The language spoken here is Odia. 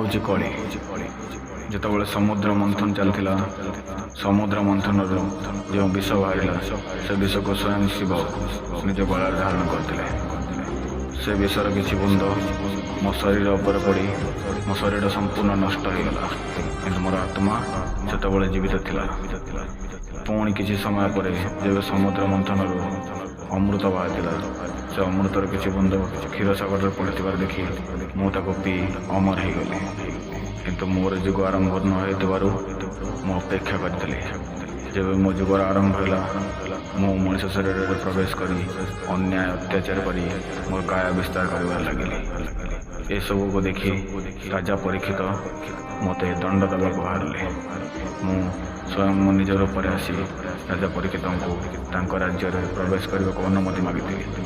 ହେଉଛି କଳି। ଯେତେବେଳେ ସମୁଦ୍ର ମନ୍ଥନ ଚାଲିଥିଲା, ସମୁଦ୍ର ମନ୍ଥନରୁ ଯେଉଁ ବିଷ ବାହାରିଲା, ସେ ବିଷକୁ ସ୍ୱୟଂ ଶିବ ନିଜ ଗଳାରେ ଧାରଣ କରିଥିଲେ। ସେ ବିଷର କିଛି ବୁନ୍ଦ ମୋ ଶରୀର ଉପରେ ପଡ଼ି ମୋ ଶରୀର ସମ୍ପୂର୍ଣ୍ଣ ନଷ୍ଟ ହୋଇଗଲା, କିନ୍ତୁ ମୋର ଆତ୍ମା ସେତେବେଳେ ଜୀବିତ ଥିଲା। ପୁଣି କିଛି ସମୟ ପରେ ଯେବେ ସମୁଦ୍ର ମନ୍ଥନରୁ ଅମୃତ ବାହାରିଥିଲା, ସେ ଅମୃତର କିଛି ବୁନ୍ଦ କ୍ଷୀରସାଗରରେ ପଡ଼ିଥିବାର ଦେଖି ମୁଁ ତାକୁ ପିଇ ଅମର ହୋଇଗଲି। କିନ୍ତୁ ମୋର ଯୁଗ ଆରମ୍ଭ ନ ହୋଇଥିବାରୁ ମୁଁ ଅପେକ୍ଷା କରିଥିଲି। ଯେବେ ମୋ ଯୁଗର ଆରମ୍ଭ ହେଲା, ମୁଁ ମଣିଷ ଶରୀରରେ ପ୍ରବେଶ କରି ଅନ୍ୟାୟ ଅତ୍ୟାଚାର କରି ମୋର କାୟା ବିସ୍ତାର କରିବାରେ ଲାଗିଲି। ଏସବୁକୁ ଦେଖି ରାଜା ପରୀକ୍ଷିତ ମୋତେ ଦଣ୍ଡ ଦେବାକୁ ବାହାରିଲେ। ମୁଁ ସ୍ୱୟଂ ମୋ ନିଜ ରୂପରେ ଆସି ରାଜା ପରୀକ୍ଷିତଙ୍କୁ ତାଙ୍କ ରାଜ୍ୟରେ ପ୍ରବେଶ କରିବାକୁ ଅନୁମତି ମାଗିଥିଲି।